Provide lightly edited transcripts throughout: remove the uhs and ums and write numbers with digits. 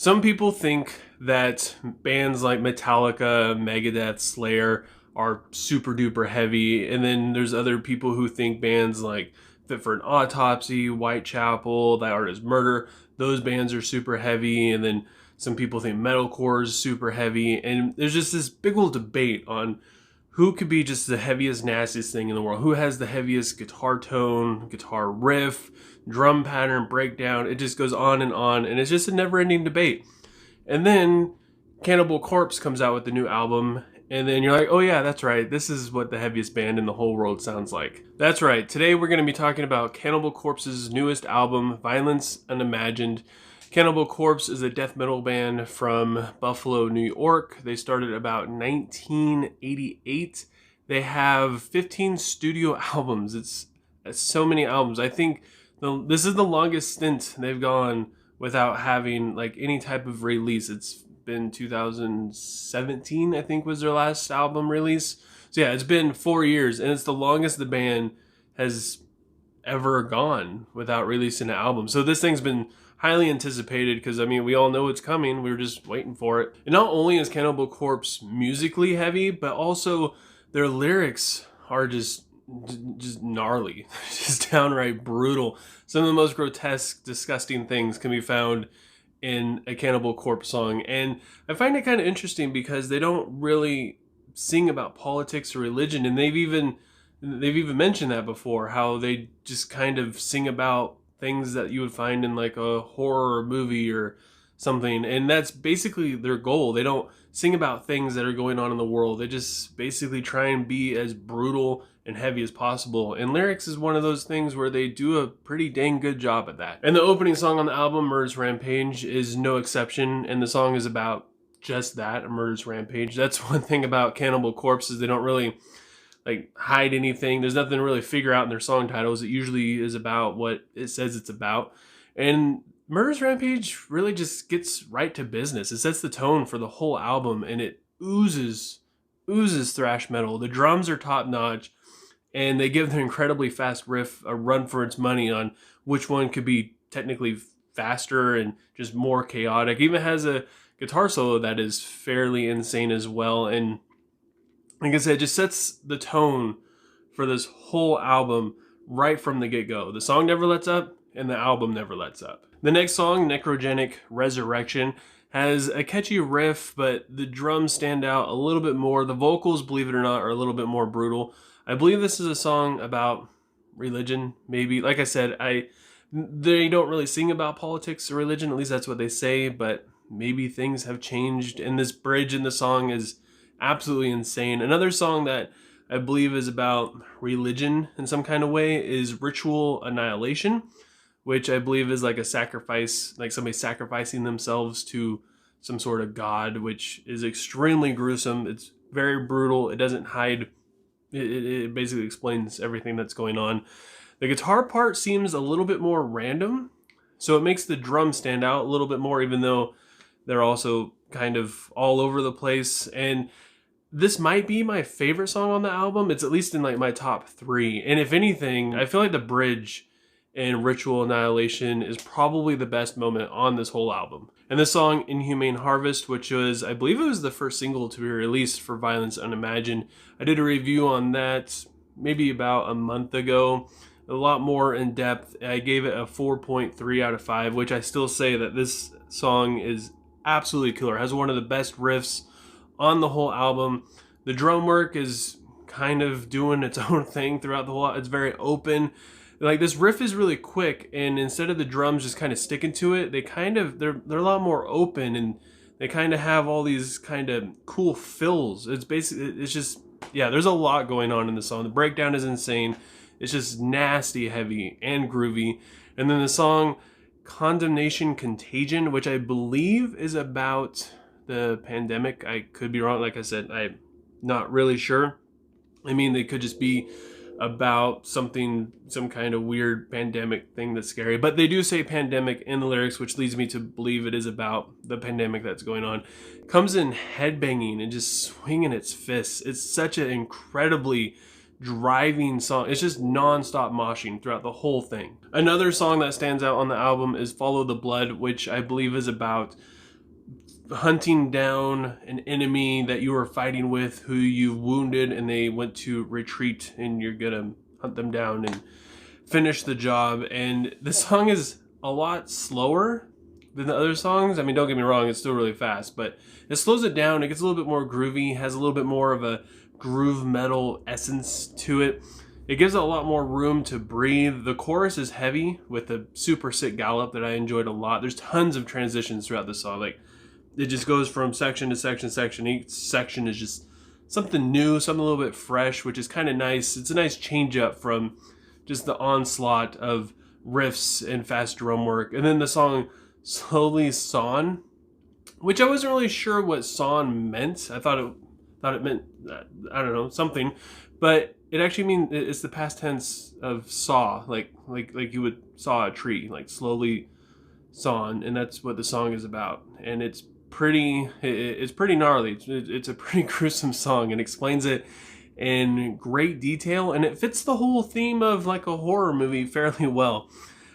Some people think that bands like Metallica, Megadeth, Slayer are super duper heavy, and then there's other people who think bands like Fit for an Autopsy, Whitechapel, That Art Is Murder, those bands are super heavy, and then some people think metalcore is super heavy, and there's just this big old debate on who could be just the heaviest, nastiest thing in the world. Who has the heaviest guitar tone, guitar riff, drum pattern, breakdown. It just goes on, and it's just a never-ending debate. And then Cannibal Corpse comes out with the new album, and then you're like, oh yeah, that's right. This is what the heaviest band in the whole world sounds like. That's right. Today we're going to be talking about Cannibal Corpse's newest album, Violence Unimagined. Cannibal Corpse is a death metal band from Buffalo, New York. They started about 1988. They have 15 studio albums. It's so many albums. I think this is the longest stint they've gone without having like any type of release. It's been 2017, I think, was their last album release. So yeah, it's been 4 years, and it's the longest the band has ever gone without releasing an album. So this thing's been highly anticipated because, I mean, we all know it's coming. We were just waiting for it. And not only is Cannibal Corpse musically heavy, but also their lyrics are just gnarly, just downright brutal. Some of the most grotesque, disgusting things can be found in a Cannibal Corpse song. And I find it kind of interesting because they don't really sing about politics or religion, and they've even mentioned that before, how they just kind of sing about things that you would find in like a horror movie or something, and that's basically their goal. They don't sing about things that are going on in the world. They just basically try and be as brutal and heavy as possible, and lyrics is one of those things where they do a pretty dang good job at that. And the opening song on the album, Murderous Rampage, is no exception, and the song is about just that, a murderous rampage. That's one thing about Cannibal Corpse, is they don't really like hide anything. There's nothing to really figure out in their song titles. It usually is about what it says it's about. And Murderous Rampage really just gets right to business. It sets the tone for the whole album, and it oozes thrash metal. The drums are top notch, and they give their incredibly fast riff a run for its money on which one could be technically faster and just more chaotic. It even has a guitar solo that is fairly insane as well. And like I said, it just sets the tone for this whole album right from the get-go. The song never lets up, and the album never lets up. The next song, Necrogenic Resurrection, has a catchy riff, but the drums stand out a little bit more. The vocals, believe it or not, are a little bit more brutal. I believe this is a song about religion, maybe. Like I said, they don't really sing about politics or religion, at least that's what they say, but maybe things have changed, and this bridge in the song is absolutely insane. Another song that I believe is about religion in some kind of way is Ritual Annihilation, which I believe is like a sacrifice, like somebody sacrificing themselves to some sort of god, which is extremely gruesome. It's very brutal. It doesn't hide. It basically explains everything that's going on. The guitar part seems a little bit more random, so it makes the drums stand out a little bit more, even though they're also kind of all over the place. And this might be my favorite song on the album. It's at least in like my top 3. And if anything, I feel like the bridge in Ritual Annihilation is probably the best moment on this whole album. And the song Inhumane Harvest, which was, I believe it was the first single to be released for Violence Unimagined. I did a review on that maybe about a month ago, a lot more in depth. I gave it a 4.3 out of 5, which I still say that this song is absolutely killer. It has one of the best riffs on the whole album. The drum work is kind of doing its own thing throughout the whole. It's very open. Like, this riff is really quick, and instead of the drums just kind of sticking to it, they're a lot more open, and they kind of have all these kind of cool fills. It's just, yeah, there's a lot going on in the song. The breakdown is insane. It's just nasty, heavy, and groovy. And then the song Condemnation Contagion, which I believe is about the pandemic. I could be wrong. Like I said, I'm not really sure. I mean, they could just be about something, some kind of weird pandemic thing that's scary. But they do say pandemic in the lyrics, which leads me to believe it is about the pandemic that's going on. Comes in headbanging and just swinging its fists. It's such an incredibly driving song. It's just non-stop moshing throughout the whole thing. Another song that stands out on the album is Follow the Blood, which I believe is about hunting down an enemy that you were fighting with who you wounded, and they went to retreat, and you're gonna hunt them down and finish the job. And the song is a lot slower than the other songs. I mean, don't get me wrong, it's still really fast, but it slows it down. It gets a little bit more groovy, has a little bit more of a groove metal essence to it. It gives it a lot more room to breathe. The chorus is heavy with a super sick gallop that I enjoyed a lot. There's tons of transitions throughout the song. Like, it just goes from section to section. Each section is just something new, something a little bit fresh, which is kind of nice. It's a nice change up from just the onslaught of riffs and fast drum work. And then the song Slowly Sawn, which I wasn't really sure what sawn meant. I thought it meant, I don't know, something. But it actually means it's the past tense of saw, like you would saw a tree, like slowly sawn, and that's what the song is about. And it's pretty gnarly. It's a pretty gruesome song, and explains it in great detail, and it fits the whole theme of like a horror movie fairly well.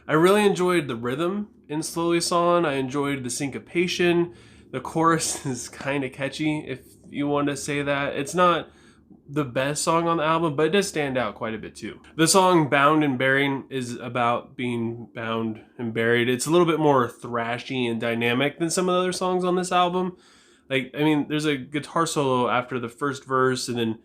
I really enjoyed the rhythm in Slowly Sawn. I enjoyed the syncopation. The chorus is kind of catchy, if you want to say that. It's not the best song on the album, but it does stand out quite a bit too. The song Bound and Buried is about being bound and buried. It's a little bit more thrashy and dynamic than some of the other songs on this album. Like, I mean, there's a guitar solo after the first verse, and then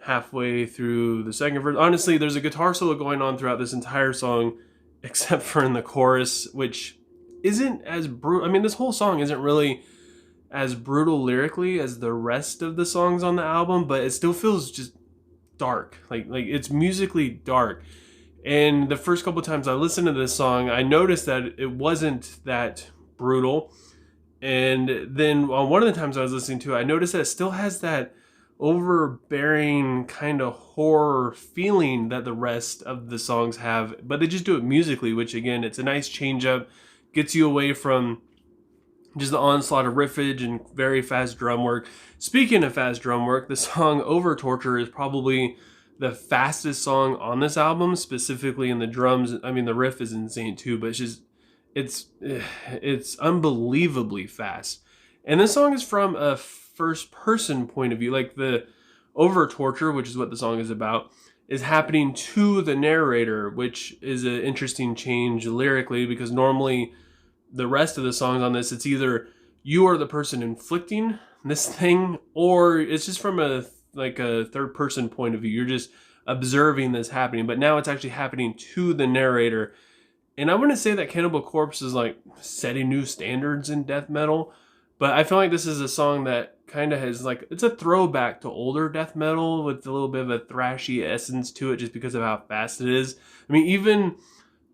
halfway through the second verse. Honestly, there's a guitar solo going on throughout this entire song, except for in the chorus, which isn't as brutal. I mean, this whole song isn't really as brutal lyrically as the rest of the songs on the album, but it still feels just dark. Like it's musically dark. And the first couple times I listened to this song, I noticed that it wasn't that brutal. And then on one of the times I was listening to it, I noticed that it still has that overbearing kind of horror feeling that the rest of the songs have, but they just do it musically, which again, it's a nice change up, gets you away from just the onslaught of riffage and very fast drum work. Speaking of fast drum work, the song Over Torture is probably the fastest song on this album, specifically in the drums. I mean, the riff is insane too, but it's unbelievably fast. And this song is from a first person point of view. Like, the Over Torture, which is what the song is about, is happening to the narrator, which is an interesting change lyrically, because normally the rest of the songs on this, it's either you are the person inflicting this thing, or it's just from a third person point of view. You're just observing this happening, but now it's actually happening to the narrator. And I wouldn't say that Cannibal Corpse is like setting new standards in death metal, but I feel like this is a song that kind of has like, it's a throwback to older death metal with a little bit of a thrashy essence to it, just because of how fast it is. I mean, even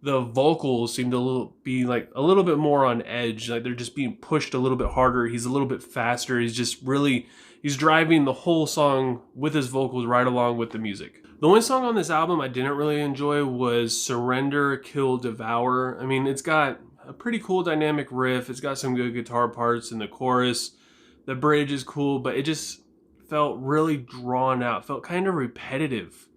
the vocals seem to be like a little bit more on edge. Like, they're just being pushed a little bit harder. He's a little bit faster. He's driving the whole song with his vocals right along with the music. The only song on this album I didn't really enjoy was Surrender, Kill, Devour. I mean, it's got a pretty cool dynamic riff. It's got some good guitar parts in the chorus. The bridge is cool, but it just felt really drawn out. Felt kind of repetitive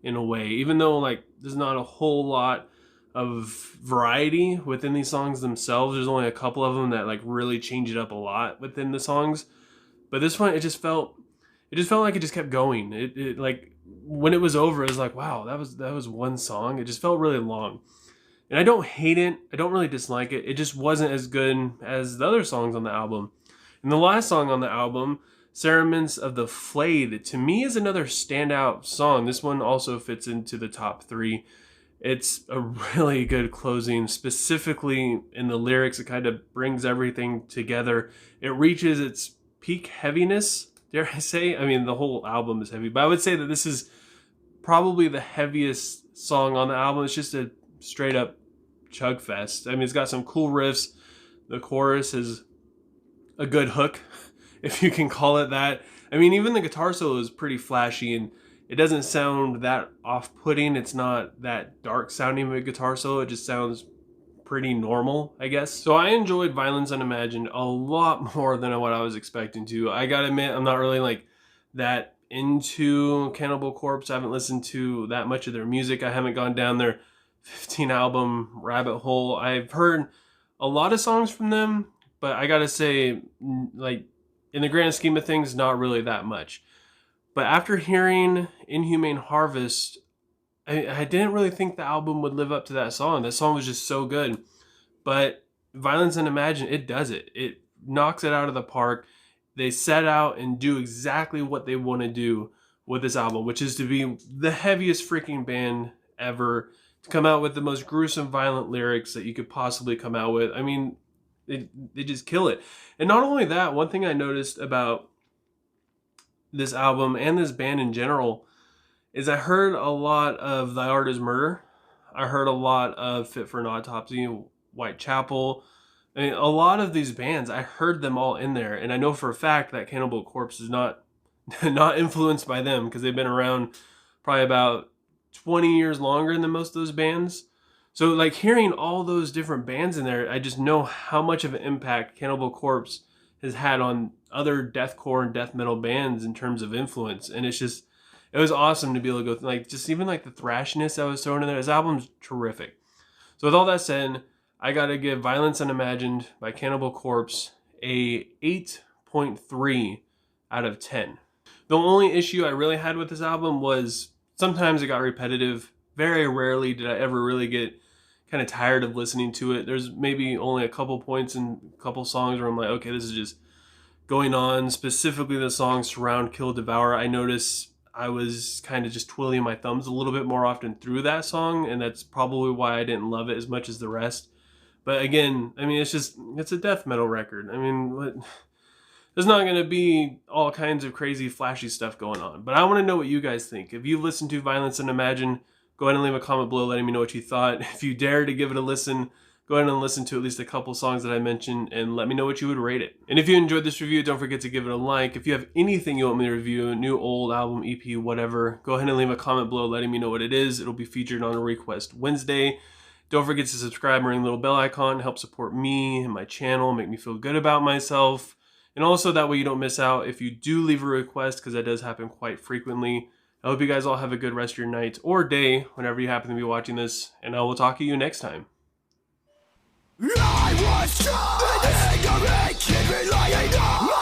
in a way, even though like there's not a whole lot of variety within these songs themselves. There's only a couple of them that like really change it up a lot within the songs. But this one, it just felt like it just kept going. It like, when it was over, it was like, wow, that was one song. It just felt really long. And I don't hate it. I don't really dislike it. It just wasn't as good as the other songs on the album. And the last song on the album, Cerements of the Flayed, to me is another standout song. This one also fits into the top 3. It's a really good closing, specifically in the lyrics. It kind of brings everything together. It reaches its peak heaviness, dare I say. I mean, the whole album is heavy, but I would say that this is probably the heaviest song on the album. It's just a straight up chug fest. I mean, it's got some cool riffs. The chorus is a good hook, if you can call it that. I mean, even the guitar solo is pretty flashy, and it doesn't sound that off-putting. It's not that dark sounding of a guitar solo. It just sounds pretty normal, I guess. So I enjoyed Violence Unimagined a lot more than what I was expecting to. I gotta admit, I'm not really like that into Cannibal Corpse. I haven't listened to that much of their music. I haven't gone down their 15 album rabbit hole. I've heard a lot of songs from them, but I gotta say, like, in the grand scheme of things, not really that much. But after hearing Inhumane Harvest, I didn't really think the album would live up to that song. That song was just so good. But Violence Unimagined, it does it. It knocks it out of the park. They set out and do exactly what they want to do with this album, which is to be the heaviest freaking band ever, to come out with the most gruesome, violent lyrics that you could possibly come out with. I mean, they just kill it. And not only that, one thing I noticed about this album and this band in general is I heard a lot of Thy Art Is Murder. I heard a lot of Fit for an Autopsy, Whitechapel. I mean, a lot of these bands, I heard them all in there. And I know for a fact that Cannibal Corpse is not influenced by them, because they've been around probably about 20 years longer than most of those bands. So like hearing all those different bands in there, I just know how much of an impact Cannibal Corpse has had on other deathcore and death metal bands in terms of influence. And it's just, it was awesome to be able to go like, just even like the thrashiness that was thrown in there. This album's terrific. So with all that said, I gotta give Violence Unimagined by Cannibal Corpse a 8.3 out of 10. The only issue I really had with this album was sometimes it got repetitive. Very rarely did I ever really get kind of tired of listening to it. There's maybe only a couple points and a couple songs where I'm like, okay, this is just going on. Specifically the song Surround, Kill, Devour. I noticed I was kind of just twiddling my thumbs a little bit more often through that song, and that's probably why I didn't love it as much as the rest. But again, I mean, it's a death metal record. I mean, there's not going to be all kinds of crazy flashy stuff going on. But I want to know what you guys think. If you listened to Violence Unimagined, go ahead and leave a comment below letting me know what you thought. If you dare to give it a listen, go ahead and listen to at least a couple songs that I mentioned and let me know what you would rate it. And if you enjoyed this review, don't forget to give it a like. If you have anything you want me to review, new, old, album, EP, whatever, go ahead and leave a comment below letting me know what it is. It'll be featured on a Request Wednesday. Don't forget to subscribe and ring the little bell icon. Help support me and my channel, make me feel good about myself. And also that way you don't miss out if you do leave a request, because that does happen quite frequently. I hope you guys all have a good rest of your night or day whenever you happen to be watching this, and I will talk to you next time. I was trying to make it lying down.